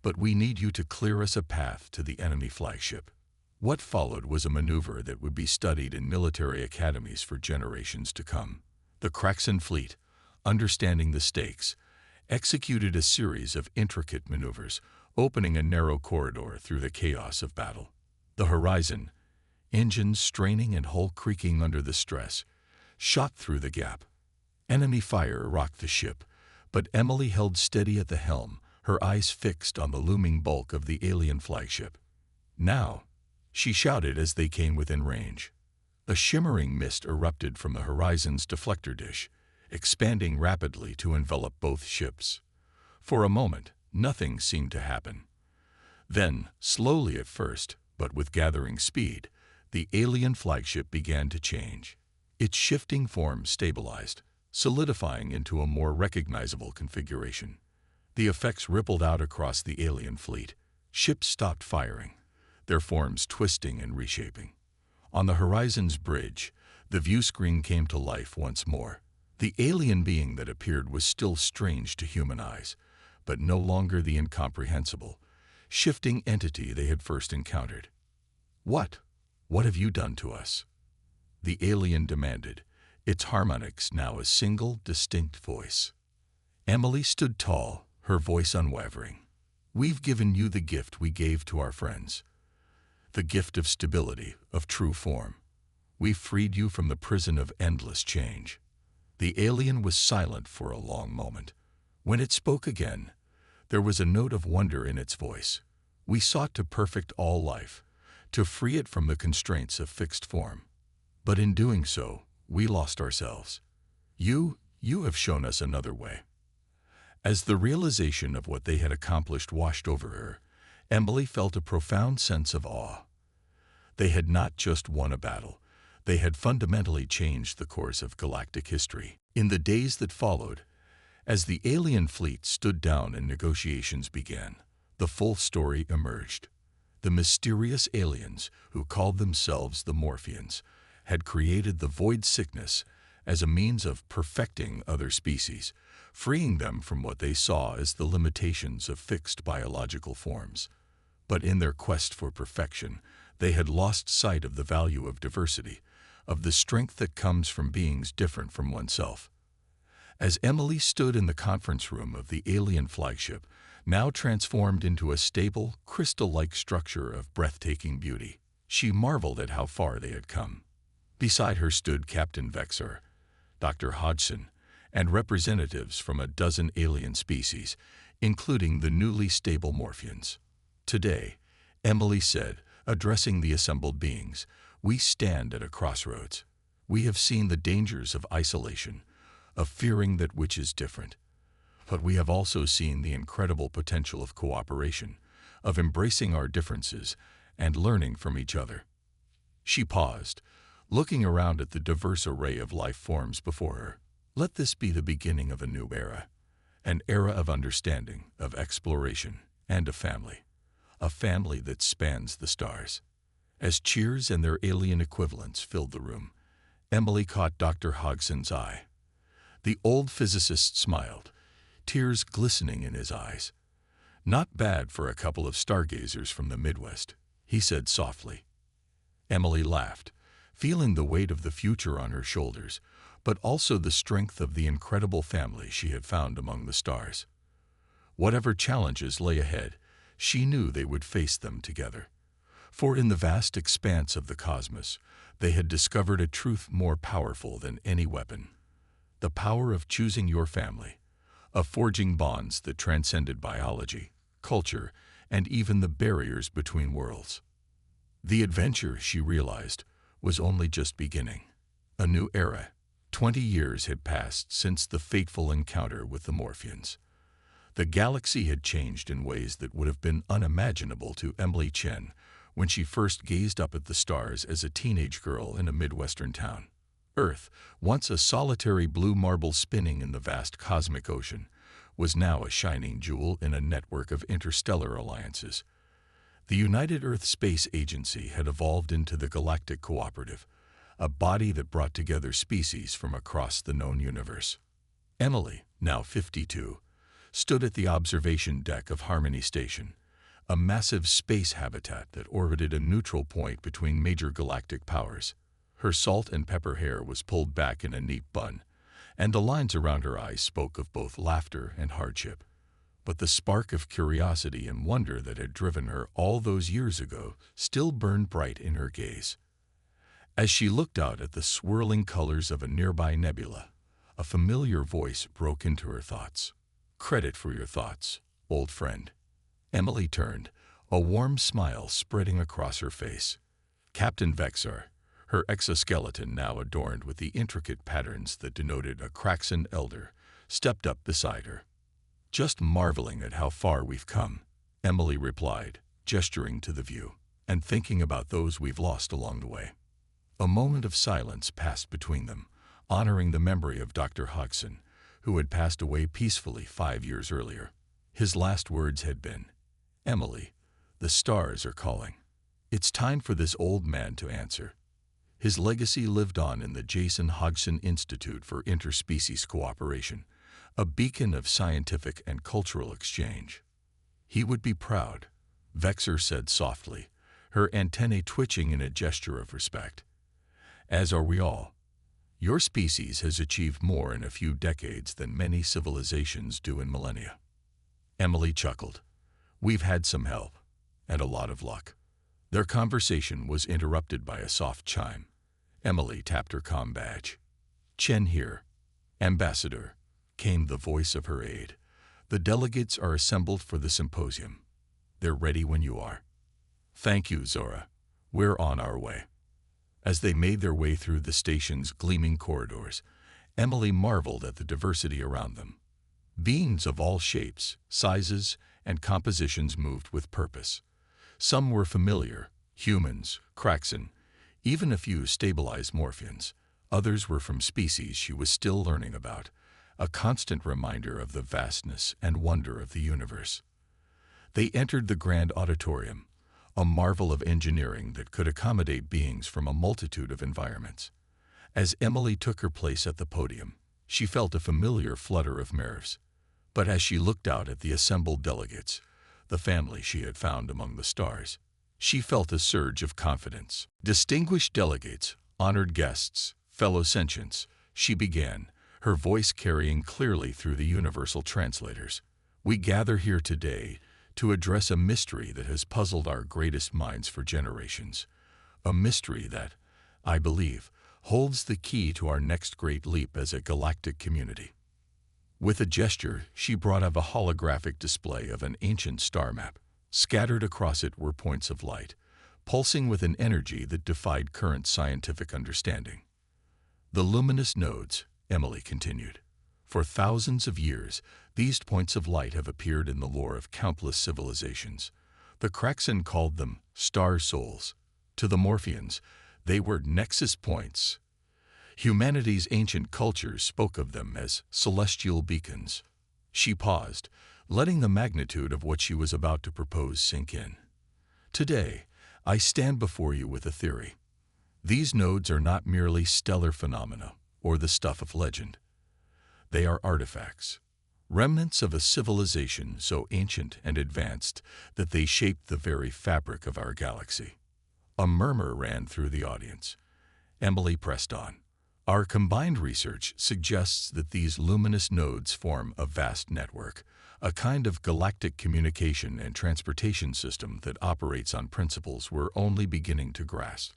but we need you to clear us a path to the enemy flagship." What followed was a maneuver that would be studied in military academies for generations to come. The Kraxan fleet, understanding the stakes, executed a series of intricate maneuvers, opening a narrow corridor through the chaos of battle. The Horizon, engines straining and hull creaking under the stress, shot through the gap. Enemy fire rocked the ship, but Emily held steady at the helm, her eyes fixed on the looming bulk of the alien flagship. "Now," she shouted as they came within range. A shimmering mist erupted from the Horizon's deflector dish, expanding rapidly to envelop both ships. For a moment, nothing seemed to happen. Then, slowly at first, but with gathering speed, the alien flagship began to change. Its shifting form stabilized, solidifying into a more recognizable configuration. The effects rippled out across the alien fleet. Ships stopped firing, their forms twisting and reshaping. On the Horizon's bridge, the view screen came to life once more. The alien being that appeared was still strange to human eyes, but no longer the incomprehensible, shifting entity they had first encountered. What have you done to us?" the alien demanded, its harmonics now a single, distinct voice. Emily stood tall, her voice unwavering. "We've given you the gift we gave to our friends. The gift of stability, of true form. We've freed you from the prison of endless change." The alien was silent for a long moment. When it spoke again, there was a note of wonder in its voice. "We sought to perfect all life, to free it from the constraints of fixed form. But in doing so, we lost ourselves. You have shown us another way." As the realization of what they had accomplished washed over her, Emily felt a profound sense of awe. They had not just won a battle. They had fundamentally changed the course of galactic history. In the days that followed, as the alien fleet stood down and negotiations began, the full story emerged. The mysterious aliens, who called themselves the Morphians, had created the void sickness as a means of perfecting other species, freeing them from what they saw as the limitations of fixed biological forms. But in their quest for perfection, they had lost sight of the value of diversity, of the strength that comes from beings different from oneself. As Emily stood in the conference room of the alien flagship, now transformed into a stable, crystal-like structure of breathtaking beauty, she marveled at how far they had come. Beside her stood Captain Vexor, Dr. Hodgson, and representatives from a dozen alien species, including the newly stable Morphians. Today, Emily said, addressing the assembled beings, we stand at a crossroads. We have seen the dangers of isolation, of fearing that which is different. But we have also seen the incredible potential of cooperation, of embracing our differences and learning from each other. She paused, looking around at the diverse array of life forms before her. Let this be the beginning of a new era, an era of understanding, of exploration, and of family. A family that spans the stars. As cheers and their alien equivalents filled the room, Emily caught Dr. Hodgson's eye. The old physicist smiled, tears glistening in his eyes. Not bad for a couple of stargazers from the Midwest, he said softly. Emily laughed, feeling the weight of the future on her shoulders, but also the strength of the incredible family she had found among the stars. Whatever challenges lay ahead, she knew they would face them together. For in the vast expanse of the cosmos, they had discovered a truth more powerful than any weapon. The power of choosing your family, of forging bonds that transcended biology, culture, and even the barriers between worlds. The adventure, she realized, was only just beginning. A new era. 20 years had passed since the fateful encounter with the Morphians. The galaxy had changed in ways that would have been unimaginable to Emily Chen when she first gazed up at the stars as a teenage girl in a Midwestern town. Earth, once a solitary blue marble spinning in the vast cosmic ocean, was now a shining jewel in a network of interstellar alliances. The United Earth Space Agency had evolved into the Galactic Cooperative, a body that brought together species from across the known universe. Emily, now 52, stood at the observation deck of Harmony Station, a massive space habitat that orbited a neutral point between major galactic powers. Her salt and pepper hair was pulled back in a neat bun, and the lines around her eyes spoke of both laughter and hardship. But the spark of curiosity and wonder that had driven her all those years ago still burned bright in her gaze. As she looked out at the swirling colors of a nearby nebula, a familiar voice broke into her thoughts. Credit for your thoughts, old friend. Emily turned, a warm smile spreading across her face. Captain Vexor, her exoskeleton now adorned with the intricate patterns that denoted a Kraxan elder, stepped up beside her. Just marveling at how far we've come, Emily replied, gesturing to the view, and thinking about those we've lost along the way. A moment of silence passed between them, honoring the memory of Dr. Hodgson, who had passed away peacefully 5 years earlier. His last words had been, "Emily, the stars are calling." It's time for this old man to answer. His legacy lived on in the Jason Hodgson Institute for Interspecies Cooperation, a beacon of scientific and cultural exchange. He would be proud, Vexor said softly, her antennae twitching in a gesture of respect. As are we all. Your species has achieved more in a few decades than many civilizations do in millennia. Emily chuckled. We've had some help, and a lot of luck. Their conversation was interrupted by a soft chime. Emily tapped her comm badge. Chen here. Ambassador, came the voice of her aide. The delegates are assembled for the symposium. They're ready when you are. Thank you, Zora. We're on our way. As they made their way through the station's gleaming corridors, Emily marveled at the diversity around them. Beings of all shapes, sizes, and compositions moved with purpose. Some were familiar, humans, Kraxan, Even a few stabilized morphines. Others were from species she was still learning about, a constant reminder of the vastness and wonder of the universe. They entered the grand auditorium, a marvel of engineering that could accommodate beings from a multitude of environments. As Emily took her place at the podium, she felt a familiar flutter of nerves. But as she looked out at the assembled delegates, the family she had found among the stars, she felt a surge of confidence. Distinguished delegates, honored guests, fellow sentients, she began, her voice carrying clearly through the universal translators. We gather here today to address a mystery that has puzzled our greatest minds for generations. A mystery that, I believe, holds the key to our next great leap as a galactic community. With a gesture, she brought up a holographic display of an ancient star map. Scattered across it were points of light, pulsing with an energy that defied current scientific understanding. The luminous nodes, Emily continued. For thousands of years, these points of light have appeared in the lore of countless civilizations. The Kraxan called them star souls. To the Morphians, they were nexus points. Humanity's ancient cultures spoke of them as celestial beacons. She paused, letting the magnitude of what she was about to propose sink in. Today, I stand before you with a theory. These nodes are not merely stellar phenomena or the stuff of legend. They are artifacts, remnants of a civilization so ancient and advanced that they shaped the very fabric of our galaxy. A murmur ran through the audience. Emily pressed on. Our combined research suggests that these luminous nodes form a vast network, a kind of galactic communication and transportation system that operates on principles we're only beginning to grasp.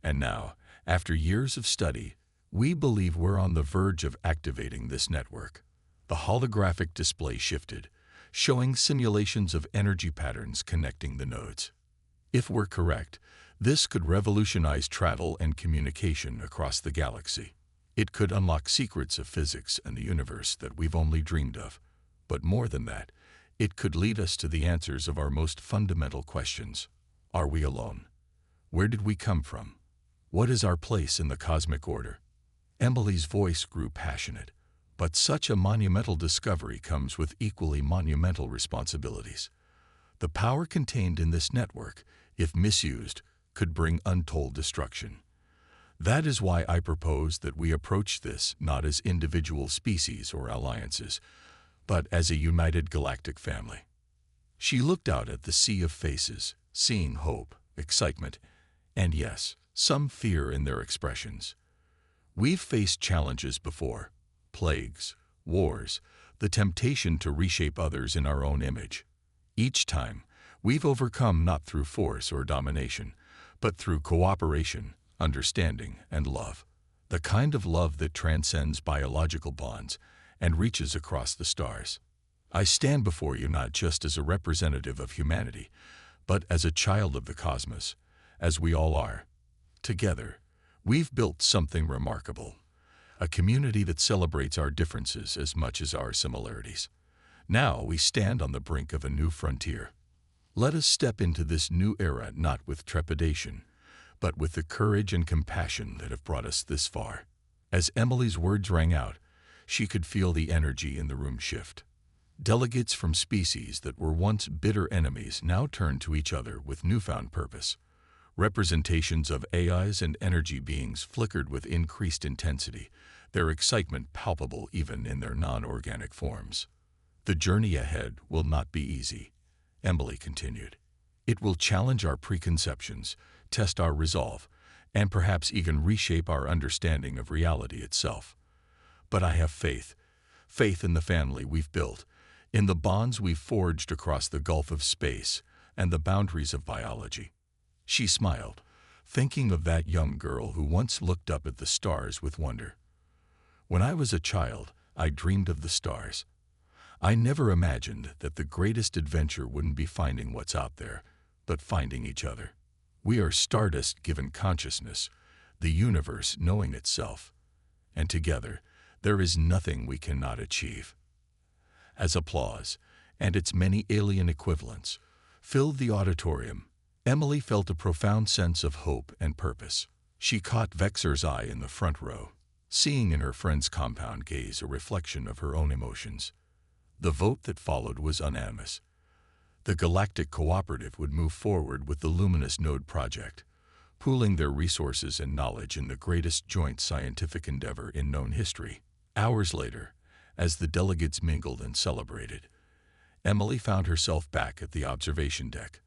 And now, after years of study, we believe we're on the verge of activating this network. The holographic display shifted, showing simulations of energy patterns connecting the nodes. If we're correct, this could revolutionize travel and communication across the galaxy. It could unlock secrets of physics and the universe that we've only dreamed of. But more than that, it could lead us to the answers of our most fundamental questions. Are we alone? Where did we come from? What is our place in the cosmic order? Emily's voice grew passionate, but such a monumental discovery comes with equally monumental responsibilities. The power contained in this network, if misused, could bring untold destruction. That is why I propose that we approach this not as individual species or alliances, but as a united galactic family. She looked out at the sea of faces, seeing hope, excitement, and yes, some fear in their expressions. We've faced challenges before: plagues, wars, the temptation to reshape others in our own image. Each time, we've overcome not through force or domination, but through cooperation, understanding, and love. The kind of love that transcends biological bonds and reaches across the stars. I stand before you not just as a representative of humanity, but as a child of the cosmos, as we all are. Together, we've built something remarkable, a community that celebrates our differences as much as our similarities. Now we stand on the brink of a new frontier. Let us step into this new era not with trepidation, but with the courage and compassion that have brought us this far. As Emily's words rang out, she could feel the energy in the room shift. Delegates from species that were once bitter enemies now turned to each other with newfound purpose. Representations of AIs and energy beings flickered with increased intensity, their excitement palpable even in their non-organic forms. The journey ahead will not be easy, Emily continued. It will challenge our preconceptions, test our resolve, and perhaps even reshape our understanding of reality itself. But I have faith in the family we've built, in the bonds we've forged across the gulf of space and the boundaries of biology. She smiled, thinking of that young girl who once looked up at the stars with wonder. When I was a child, I dreamed of the stars. I never imagined that the greatest adventure wouldn't be finding what's out there, but finding each other. We are stardust given consciousness, the universe knowing itself, and together there is nothing we cannot achieve. As applause, and its many alien equivalents, filled the auditorium, Emily felt a profound sense of hope and purpose. She caught Vexor's eye in the front row, seeing in her friend's compound gaze a reflection of her own emotions. The vote that followed was unanimous. The Galactic Cooperative would move forward with the Luminous Node project, pooling their resources and knowledge in the greatest joint scientific endeavor in known history. Hours later, as the delegates mingled and celebrated, Emily found herself back at the observation deck.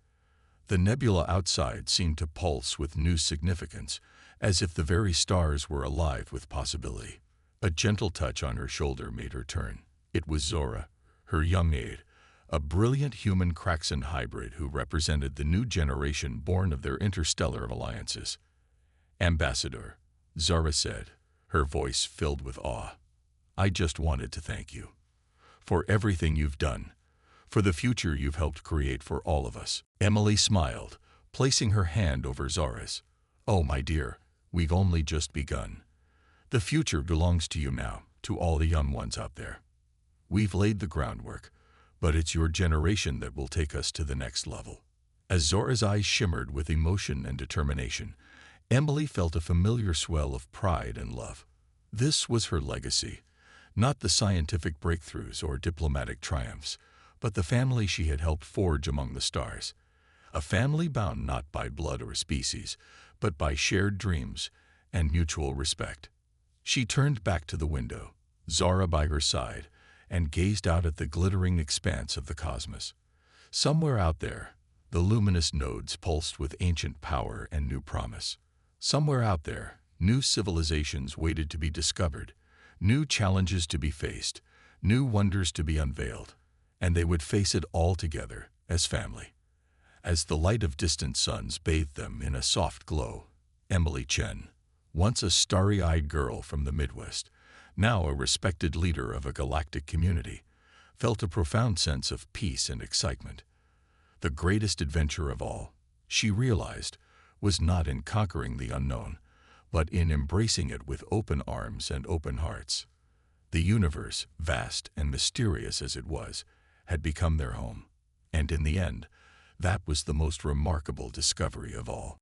The nebula outside seemed to pulse with new significance, as if the very stars were alive with possibility. A gentle touch on her shoulder made her turn. It was Zora, her young aide, a brilliant human Kraxan hybrid who represented the new generation born of their interstellar alliances. "Ambassador," Zora said, her voice filled with awe, "I just wanted to thank you for everything you've done, for the future you've helped create for all of us." Emily smiled, placing her hand over Zora's. "Oh, my dear, we've only just begun. The future belongs to you now, to all the young ones out there. We've laid the groundwork, but it's your generation that will take us to the next level." As Zora's eyes shimmered with emotion and determination, Emily felt a familiar swell of pride and love. This was her legacy, not the scientific breakthroughs or diplomatic triumphs, but the family she had helped forge among the stars. A family bound not by blood or species, but by shared dreams and mutual respect. She turned back to the window, Zora by her side, and gazed out at the glittering expanse of the cosmos. Somewhere out there, the luminous nodes pulsed with ancient power and new promise. Somewhere out there, new civilizations waited to be discovered, new challenges to be faced, new wonders to be unveiled, and they would face it all together as family. As the light of distant suns bathed them in a soft glow, Emily Chen, once a starry-eyed girl from the Midwest, now a respected leader of a galactic community, felt a profound sense of peace and excitement. The greatest adventure of all, she realized, was not in conquering the unknown, but in embracing it with open arms and open hearts. The universe, vast and mysterious as it was, had become their home, and in the end, that was the most remarkable discovery of all.